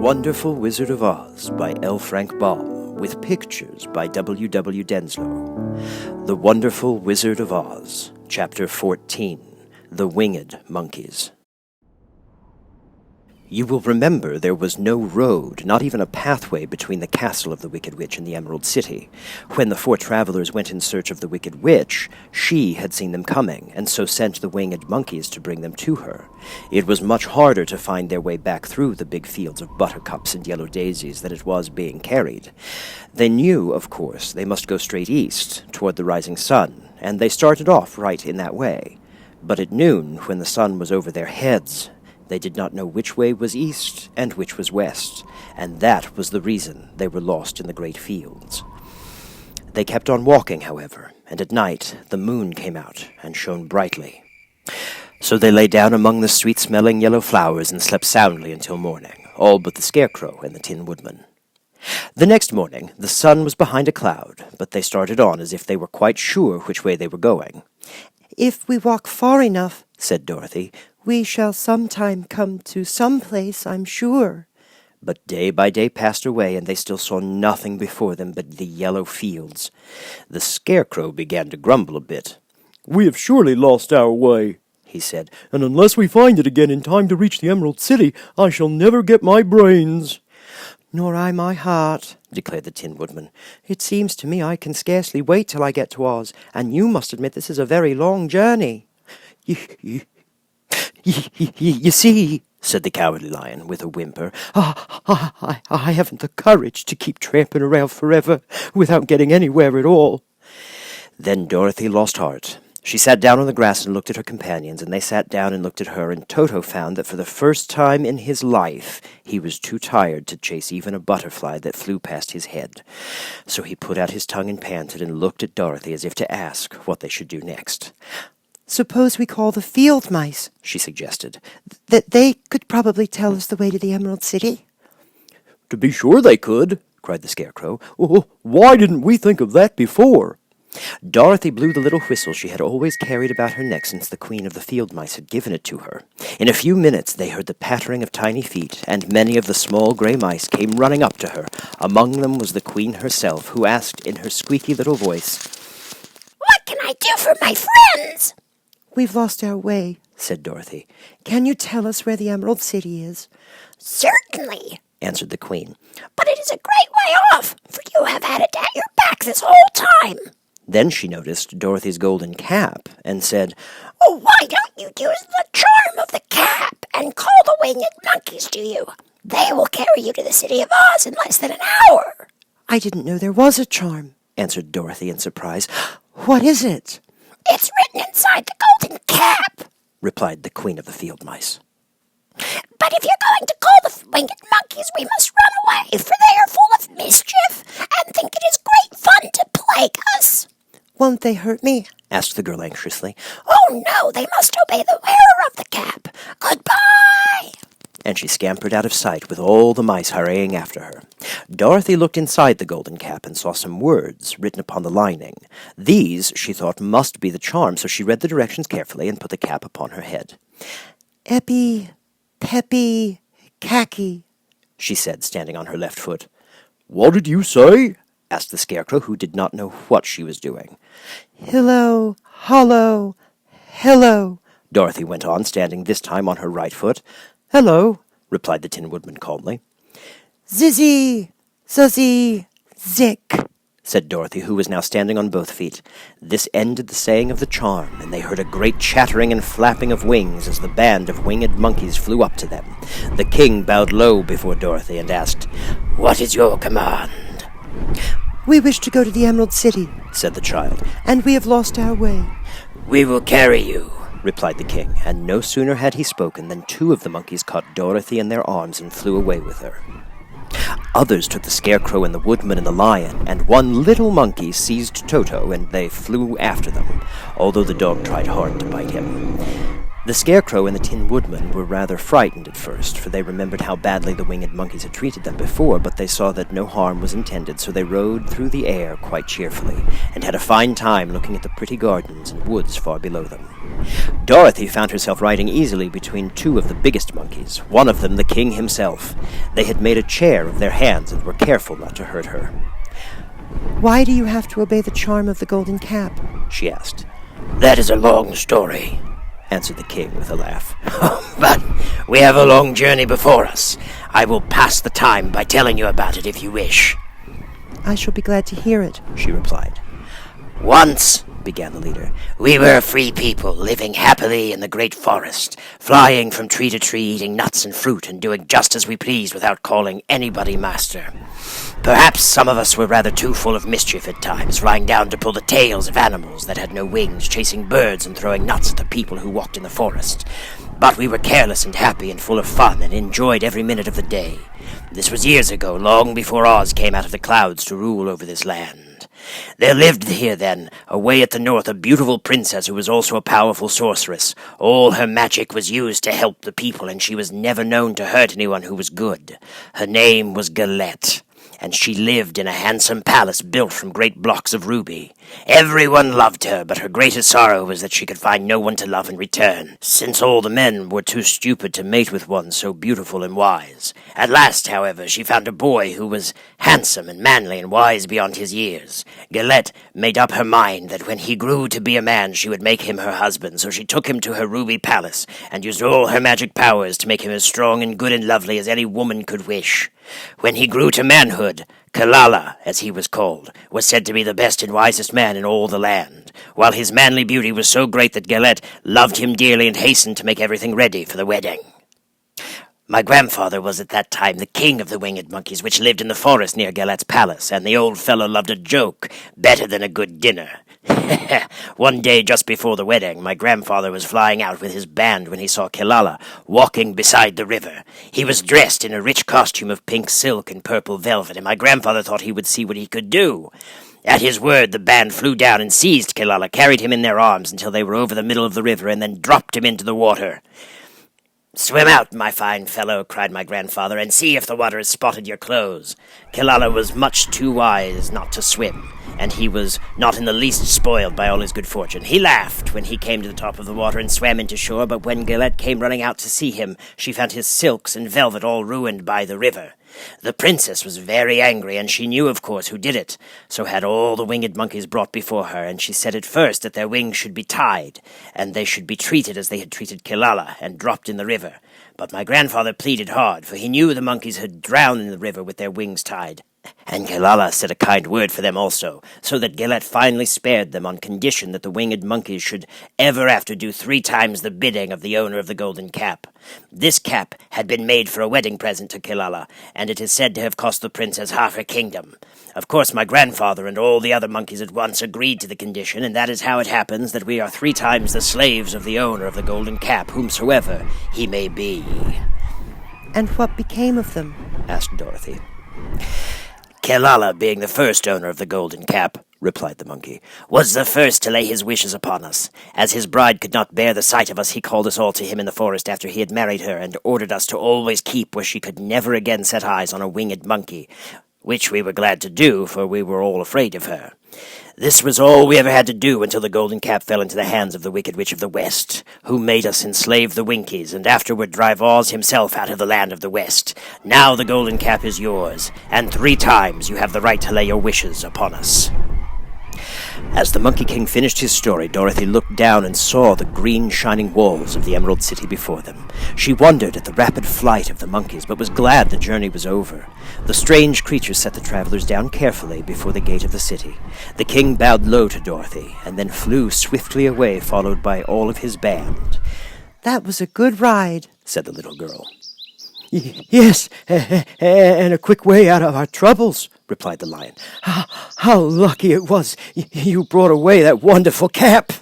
Wonderful Wizard of Oz by L. Frank Baum, with pictures by W. W. Denslow. The Wonderful Wizard of Oz, Chapter 14, The Winged Monkeys. You will remember there was no road, not even a pathway between the castle of the Wicked Witch and the Emerald City. When the four travelers went in search of the Wicked Witch, she had seen them coming, and so sent the winged monkeys to bring them to her. It was much harder to find their way back through the big fields of buttercups and yellow daisies than it was being carried. They knew, of course, they must go straight east, toward the rising sun, and they started off right in that way. But at noon, when the sun was over their heads, they did not know which way was east and which was west, and that was the reason they were lost in the great fields. They kept on walking, however, and at night the moon came out and shone brightly. So they lay down among the sweet-smelling yellow flowers and slept soundly until morning, all but the Scarecrow and the Tin Woodman. The next morning the sun was behind a cloud, but they started on as if they were quite sure which way they were going. "If we walk far enough," said Dorothy, "we shall sometime come to some place, I'm sure." But day by day passed away, and they still saw nothing before them but the yellow fields. The Scarecrow began to grumble a bit. "We have surely lost our way," he said, "and unless we find it again in time to reach the Emerald City, I shall never get my brains." "Nor I my heart," declared the Tin Woodman. "It seems to me I can scarcely wait till I get to Oz, and you must admit this is a very long journey." You see," said the Cowardly Lion with a whimper, I haven't the courage to keep tramping around forever without getting anywhere at all." Then Dorothy lost heart. She sat down on the grass and looked at her companions, and they sat down and looked at her, and Toto found that for the first time in his life he was too tired to chase even a butterfly that flew past his head. So he put out his tongue and panted and looked at Dorothy as if to ask what they should do next. "Suppose we call the field mice," she suggested. "That they could probably tell us the way to the Emerald City." "To be sure they could," cried the Scarecrow. "Oh, why didn't we think of that before?" Dorothy blew the little whistle she had always carried about her neck since the Queen of the Field Mice had given it to her. In a few minutes they heard the pattering of tiny feet, and many of the small gray mice came running up to her. Among them was the Queen herself, who asked in her squeaky little voice, "What can I do for my friends?" "We've lost our way," said Dorothy. "Can you tell us where the Emerald City is?" "Certainly," answered the Queen. "but it is a great way off, for you have had it at your back this whole time." Then she noticed Dorothy's golden cap and said, "Oh, why don't you use the charm of the cap and call the winged monkeys to you? They will carry you to the City of Oz in less than an hour." "I didn't know there was a charm," answered Dorothy in surprise. "What is it?" "It's written inside the golden cap," replied the Queen of the Field Mice. "But if you're going to call the winged monkeys, we must run away, for they are full of mischief and think it is great fun to plague us." "Won't they hurt me?" asked the girl anxiously. "Oh, no, they must obey the wearer of the cap. Goodbye!" And she scampered out of sight with all the mice hurrying after her. Dorothy looked inside the golden cap and saw some words written upon the lining. These, she thought, must be the charm, so she read the directions carefully and put the cap upon her head. "Epi, peppy, khaki," she said, standing on her left foot. "What did you say?" asked the Scarecrow, who did not know what she was doing. "Hillo, hollow, hello," Dorothy went on, standing this time on her right foot. "Hello," replied the Tin Woodman calmly. "Zizzy, zuzzy, zick," said Dorothy, who was now standing on both feet. This ended the saying of the charm, and they heard a great chattering and flapping of wings as the band of winged monkeys flew up to them. The king bowed low before Dorothy and asked, "What is your command?" "We wish to go to the Emerald City," said the child, "and we have lost our way." "We will carry you," replied the king, and no sooner had he spoken than two of the monkeys caught Dorothy in their arms and flew away with her. Others took the Scarecrow and the Woodman and the Lion, and one little monkey seized Toto, and they flew after them, although the dog tried hard to bite him. The Scarecrow and the Tin Woodman were rather frightened at first, for they remembered how badly the winged monkeys had treated them before, but they saw that no harm was intended, so they rode through the air quite cheerfully, and had a fine time looking at the pretty gardens and woods far below them. Dorothy found herself riding easily between two of the biggest monkeys, one of them the king himself. They had made a chair of their hands and were careful not to hurt her. Why do you have to obey the charm of the golden cap? She asked. That is a long story, answered the king with a laugh. But we have a long journey before us. I will pass the time by telling you about it if you wish. I shall be glad to hear it, she replied. Once, began the leader, we were a free people living happily in the great forest, flying from tree to tree, eating nuts and fruit, and doing just as we pleased without calling anybody master. Perhaps some of us were rather too full of mischief at times, flying down to pull the tails of animals that had no wings, chasing birds and throwing nuts at the people who walked in the forest. But we were careless and happy and full of fun, and enjoyed every minute of the day. This was years ago, long before Oz came out of the clouds to rule over this land. There lived here then, away at the north, a beautiful princess who was also a powerful sorceress. All her magic was used to help the people, and she was never known to hurt anyone who was good. Her name was Galette, and she lived in a handsome palace built from great blocks of ruby. Everyone loved her, but her greatest sorrow was that she could find no one to love in return, since all the men were too stupid to mate with one so beautiful and wise. At last, however, she found a boy who was handsome and manly and wise beyond his years. Galette made up her mind that when he grew to be a man, she would make him her husband, so she took him to her ruby palace, and used all her magic powers to make him as strong and good and lovely as any woman could wish. When he grew to manhood, Kalala, as he was called, was said to be the best and wisest man in all the land, while his manly beauty was so great that Galette loved him dearly and hastened to make everything ready for the wedding. My grandfather was at that time the king of the winged monkeys, which lived in the forest near Galette's palace, and the old fellow loved a joke better than a good dinner. One day just before the wedding, my grandfather was flying out with his band when he saw Kalala walking beside the river. He was dressed in a rich costume of pink silk and purple velvet, and my grandfather thought he would see what he could do. At his word, the band flew down and seized Kalala, carried him in their arms until they were over the middle of the river, and then dropped him into the water. "Swim out, my fine fellow," cried my grandfather, "and see if the water has spotted your clothes." Kalala was much too wise not to swim, and he was not in the least spoiled by all his good fortune. He laughed when he came to the top of the water and swam into shore, but when Galette came running out to see him, she found his silks and velvet all ruined by the river. The princess was very angry, and she knew, of course, who did it, so had all the winged monkeys brought before her, and she said at first that their wings should be tied, and they should be treated as they had treated Kalala, and dropped in the river. But my grandfather pleaded hard, for he knew the monkeys had drowned in the river with their wings tied. And Kalala said a kind word for them also, so that Galette finally spared them on condition that the winged monkeys should ever after do 3 times the bidding of the owner of the golden cap. This cap had been made for a wedding present to Kalala, and it is said to have cost the princess half her kingdom. Of course, my grandfather and all the other monkeys at once agreed to the condition, and that is how it happens that we are 3 times the slaves of the owner of the golden cap, whomsoever he may be. And what became of them? asked Dorothy. Kalala, being the first owner of the golden cap, replied the monkey, was the first to lay his wishes upon us. As his bride could not bear the sight of us, he called us all to him in the forest after he had married her, and ordered us to always keep where she could never again set eyes on a winged monkey, which we were glad to do, for we were all afraid of her. This was all we ever had to do until the golden cap fell into the hands of the Wicked Witch of the West, who made us enslave the Winkies, and afterward drive Oz himself out of the land of the West. Now the golden cap is yours, and 3 times you have the right to lay your wishes upon us. As the Monkey King finished his story, Dorothy looked down and saw the green shining walls of the Emerald City before them. She wondered at the rapid flight of the monkeys, but was glad the journey was over. The strange creatures set the travelers down carefully before the gate of the city. The king bowed low to Dorothy, and then flew swiftly away, followed by all of his band. "That was a good ride," said the little girl. Yes, and a quick way out of our troubles, replied the lion. How lucky it was you brought away that wonderful cap.